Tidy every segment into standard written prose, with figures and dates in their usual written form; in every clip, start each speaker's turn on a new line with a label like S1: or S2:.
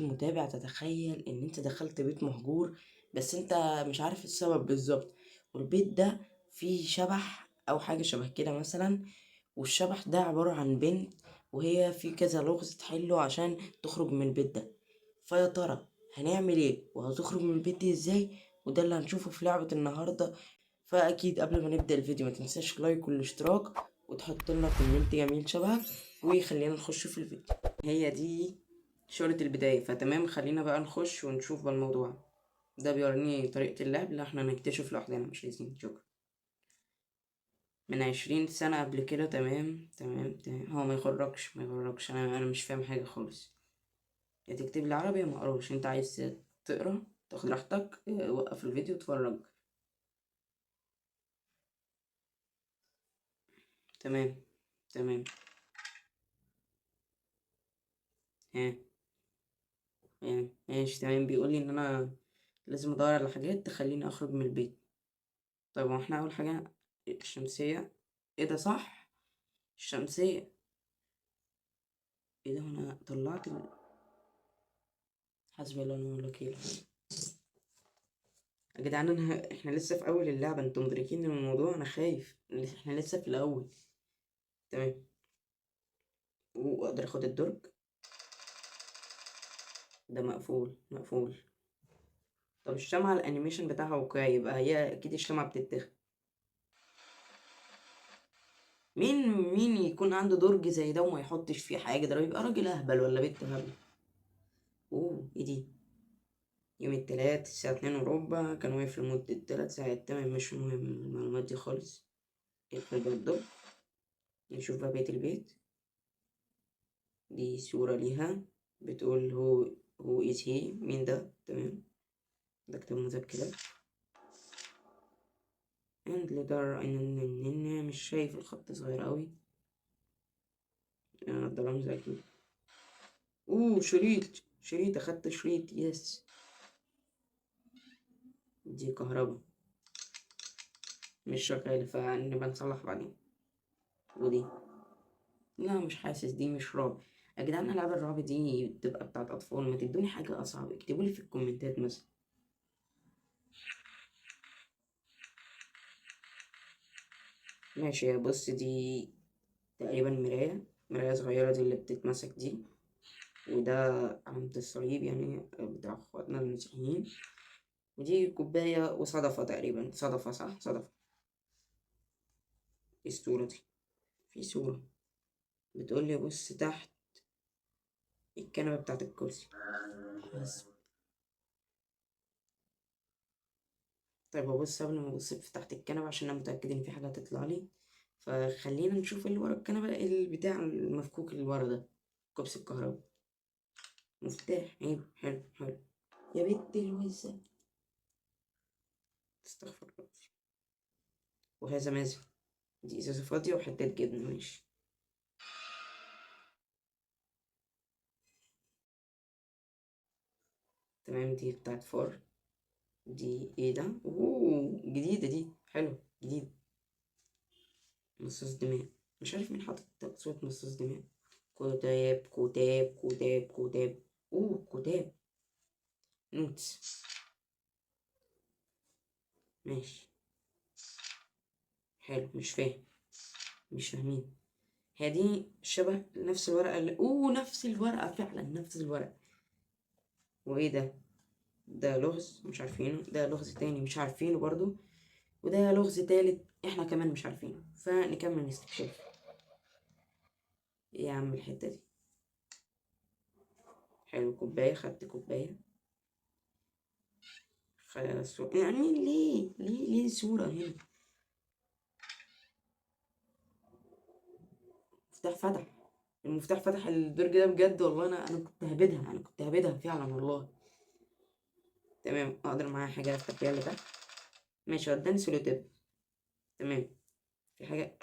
S1: المتابع تتخيل ان انت دخلت بيت مهجور، بس انت مش عارف السبب بالظبط. والبيت ده فيه شبح او حاجة شبه كده مثلا، والشبح ده عبارة عن بنت، وهي في كذا لغز تحله عشان تخرج من البيت ده. فيا ترى هنعمل ايه وهتخرج من البيت دي ازاي؟ وده اللي هنشوفه في لعبة النهاردة. فاكيد قبل ما نبدأ الفيديو ما تنساش لايك والاشتراك، وتحط لنا كومنت جميل شبهك، وخلينا نخش في الفيديو. هي دي شورة البداية، فتمام خلينا بقى نخش ونشوف بقى الموضوع. ده بيوريني طريقة اللعب اللي احنا نكتشف لوحدنا، مش عايزين شكرا. من 20 سنة قبل كده. تمام. هو ما يخرجش انا مش فاهم حاجة خالص. يا تكتب لي عربي يا ما اقراش. انت عايز تقرا تاخد راحتك، وقف الفيديو اتفرج. تمام. ها. ماشي تمام. بيقول لي ان انا لازم ادور على حاجات تخليني اخرج من البيت. طيب هو احنا اول حاجة الشمسية. ايه ده صح؟ الشمسية. ايه ده انا طلعت حسبي الله ونعم الوكيل. يا جدعان احنا لسه في اول اللعبة، انتوا مدركين ان الموضوع انا خايف. احنا لسه في الاول. تمام. واقدر اخد الدرج. ده مقفول. طب الشمعة الانيميشن بتاعها واقعي، يبقى هي اكيد الشمعة بتتاخد. مين يكون عنده درج زي ده وما يحطش فيه حاجة؟ ده يبقى راجل اهبل ولا بنت هبل. اوه ايه دي؟ يوم التلات الساعة 2:15 كان واقف لمدة 3 ساعات. تمام مش مهم المعلومات دي خالص. اقفل باب الدرج. نشوف بقى بيت البيت. دي صورة ليها بتقول هو is he، مين ده. تمام. ده كتاب مذكرة. and letter إن مش شايف الخط صغير أوي. ده رمز أكيد. أوه شريط أخدت شريط يس. دي كهربا مش شغالة، فنبقى نصلح بعدين. ودي لا مش حاسس دي مش رعب. يا جدعان ألعاب الرعب دي بتبقى بتاعت أطفال، ما تدوني حاجة أصعب. اكتبولي في الكومنتات مثلا. ماشي بص، دي تقريبا مراية صغيرة، دي اللي بتتمسك دي. وده علامة الصليب يعني بتاع اخواتنا المسيحيين. ودي كوباية وصدفة، تقريبا صدفة صح صدفة. ايه الصورة دي؟ في صورة بتقولي بص تحت الكنبة بتاعت الكرسي. بس طيب ببص قبل ما ابص في تحت الكنبة عشان انا متأكد ان في حاجة هتطلع لي. فخلينا نشوف اللي ورا الكنبة، البتاع المفكوك اللي ورا ده. كوبس الكهرباء. مفتاح. عيب. حلو. يا بنت الوزة. استغفر الله. وهذا ماذا؟ دي ازازة فاضية وحتة جبنة. ماشي. تمام. دي بتاعت فار. دي ايه ده؟ اوه جديدة دي، حلو جديد. مصاص دماء. مش عارف مين حاطط صورة مصاص دماء. كتاب. اوه كتاب. نوتس. ماشي حلو. مش فاهمين. هي دي شبه نفس الورقة نفس الورقة فعلا نفس الورقة. وايه ده؟ ده لغز مش عارفينه، ده لغز تاني مش عارفينه برضو، وده لغز تالت احنا كمان مش عارفينه. فنكمل نستكشف. ايه يا عم الحتة دي؟ حلو. كوباية. خدت كوباية. يعني ليه صورة هنا؟ المفتاح فتح. المفتاح فتح الدرج ده بجد والله. انا كنت هبدها فعلا والله. تمام. اقدر معايا حاجة افتح بيها اللي تحت. ماشي وداني سولوتيب. تمام. في حاجة.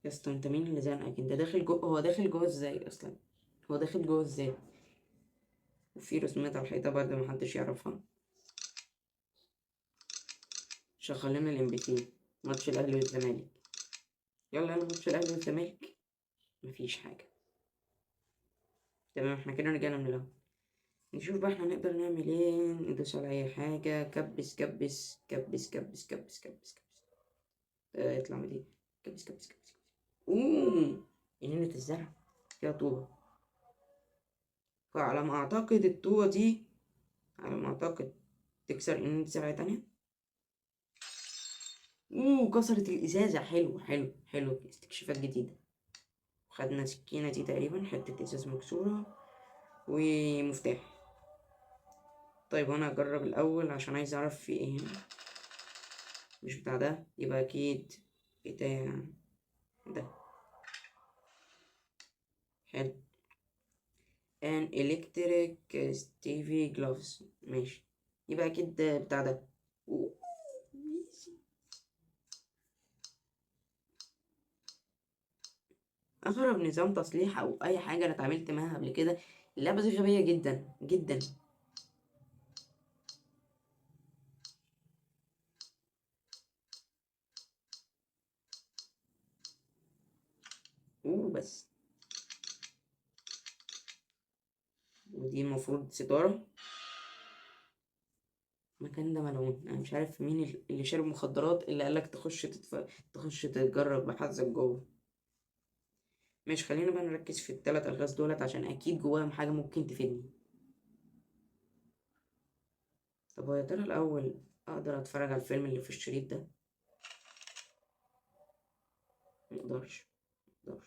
S1: يا اسطى انت مين اللي زنقك؟ انت داخل جوه؟ هو داخل جوه ازاي اصلا؟ هو داخل جوه ازاي؟ وفي رسومات على الحيطة برضه محدش يعرفها. شغل لنا الام بي 3 ماتش الاهلي والزمالك. يلا ماتش الاهلي والزمالك. مفيش حاجة. تمام، احنا كده رجعنا من الأول. نشوف بقى احنا نقدر نعمل ايه. ندوس على أي حاجة، كبس كبس كبس كبس كبس كبس كبس. اطلع من دي. كبس كبس كبس كبس. اوه، جنينة الزرع فيها طوبة. فعلى ما أعتقد الطوبة دي، على ما أعتقد تكسر جنينة زرع تانية. اوه، كسرت الإزازة. حلو حلو حلو، استكشافات جديدة. خدنا سكينة دي تقريبا، حتة إزاز مكسورة ومفتاح. طيب أنا هجرب الأول عشان عايز أعرف في إيه هنا. مش بتاع ده، يبقى أكيد بتاع ده. حلو. an electric stevie gloves. ماشي، يبقى أكيد بتاع ده. أوه، ماشي. أغرب نظام تصليح أو أي حاجة أنا اتعاملت معاها قبل كده. اللعبة دي غبية جدا جدا. أوه بس. ودي المفروض ستارة. المكان ده ملعون. أنا مش عارف مين اللي شارب مخدرات اللي قالك تخش تتجرب بحظك جوه. مش خلينا بقى نركز في التلات ألغاز دولت عشان أكيد جواهم حاجة ممكن تفيدني. طب هو يا ترى الأول أقدر أتفرج على الفيلم اللي في الشريط ده؟ مقدرش. مقدرش.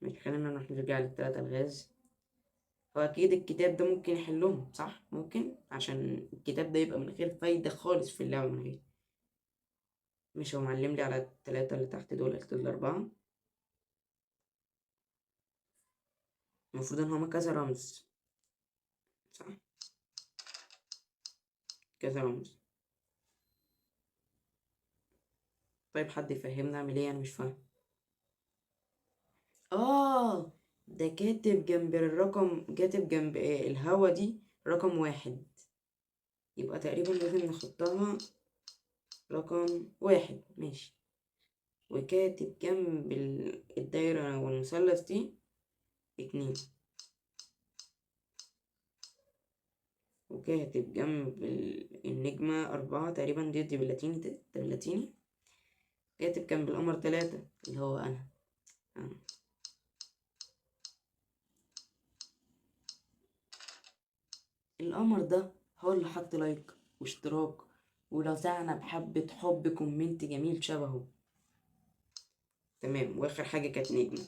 S1: مش خلينا نروح نرجع للتلات ألغاز. هو أكيد الكتاب ده ممكن يحلهم، صح؟ ممكن، عشان الكتاب ده يبقى من غير فايدة خالص في اللعبة من غير. مش هو معلم لي على التلاتة اللي تحت دول، الأربعة. المفروض إن هما كذا رمز، صح؟ كذا رمز. طيب حد يفهمنا أعمل إيه؟ أنا مش فاهم. ده كاتب جنب الرقم، كاتب جنب الهوا دي رقم واحد. يبقى تقريبا لازم نحطها رقم واحد. ماشي. وكاتب جنب الدايرة والمثلث دي اتنين. وكاتب جنب النجمة أربعة تقريبا، دي باللاتيني، ده باللاتيني. كاتب جنب القمر تلاتة اللي هو أنا. القمر ده هو اللي حط لايك واشتراك ورزعنا بحبة حب كومنت جميل شبهه. تمام، واخر حاجة كانت نجمة.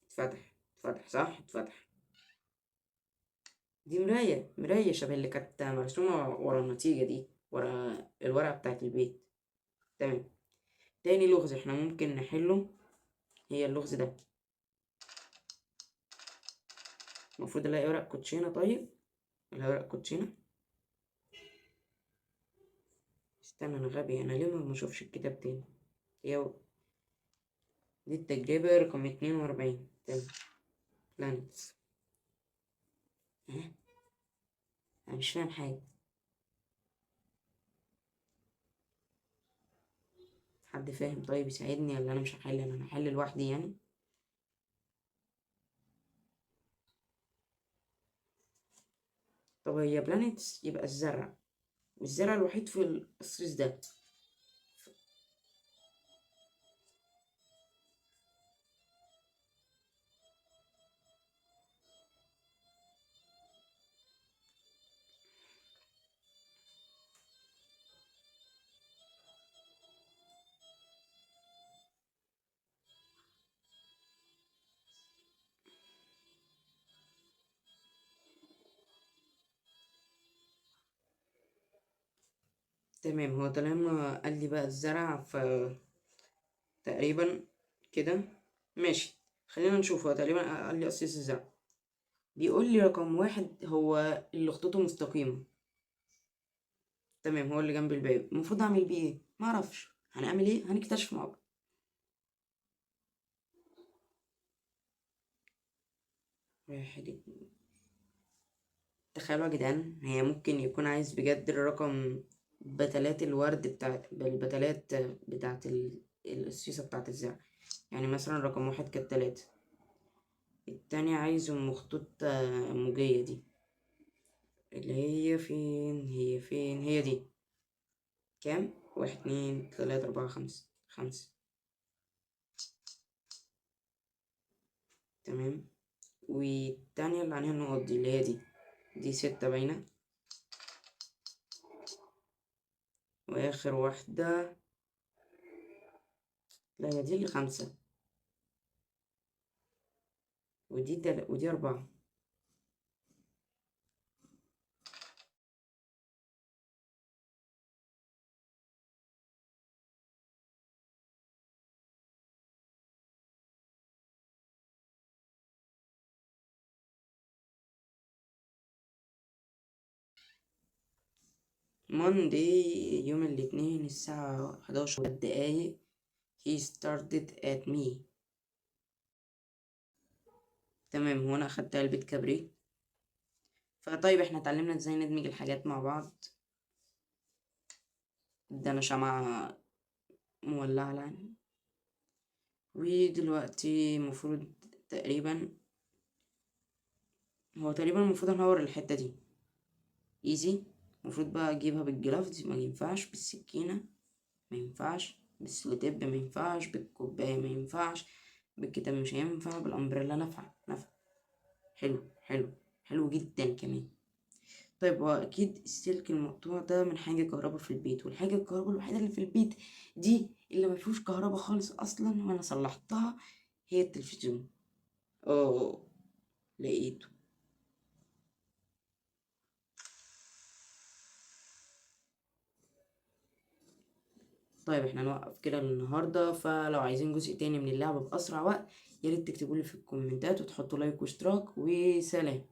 S1: اتفتح صح، اتفتح. دي مراية شبه اللي كانت مرسومة ورا النتيجة دي، ورا الورقة بتاعت البيت. تمام. تاني لغز احنا ممكن نحله هي اللغز ده. المفروض الاقي ورق كوتشينة. طيب الاقي ورق كوتشينة. استنى، انا غبي، انا ليه ما اشوفش الكتاب تاني؟ هي دي التجربة رقم 42. تمام. بلانتس. انا مش فاهم حاجة. حد فاهم طيب يساعدني، ولا انا مش هحل؟ انا هحل لوحدي يعني. طب هي بلانيتس يبقى الزرع، والزرع الوحيد في القصيص ده. تمام، هو طالما قال لي بقى الزرع تقريبا كده. ماشي، خلينا نشوف. هو تقريبا قال لي قصيص الزرع. بيقول لي رقم واحد هو اللي خطوطه مستقيمة. تمام، هو اللي جنب الباب. المفروض اعمل بيه ايه؟ معرفش. هنعمل ايه؟ هنكتشف مع بعض. واحد اتنين. تخيلوا يا جدعان، هي ممكن يكون عايز بجد الرقم بتلات الورد بتاع البتلات بتاعت القصيصة بتاعت الزرع. يعني مثلا رقم 1 كانت 3. التاني عايز أم خطوط موجية دي، اللي هي دي كام؟ 1 2 3 4 5 5. تمام. والتانية اللي عليها النقط دي اللي هي دي 6 باينة. وآخر واحدة، لا هي دي اللي 5، ودي 4. Monday يوم الاثنين الساعة 11:01. He started at me. تمام. هو أنا أخدت علبة كبريت. فطيب احنا اتعلمنا ازاي ندمج الحاجات مع بعض. ادانا شمعة مولعة يعني. ودلوقتي المفروض تقريبا المفروض هنور الحتة دي ايزي. المفروض بقى اجيبها بالجلافز، ما ينفعش بالسكينة، ما ينفعش بالسلوتيب، ما ينفعش بالكوباية، ما ينفعش بالكتاب، مش هينفع بالأمبريلا. نفع. حلو حلو حلو جدا كمان. طيب هو أكيد السلك المقطوع ده من حاجة كهربا في البيت، والحاجة الكهربا الوحيدة اللي في البيت دي اللي مفيهوش كهربا خالص أصلا وأنا صلحتها هي التلفزيون. اه، لقيته. طيب احنا نوقف كده النهاردة. فلو عايزين جزء تاني من اللعبة بأسرع وقت، ياريت تكتبولي في الكومنتات وتحطوا لايك واشتراك، وسلام.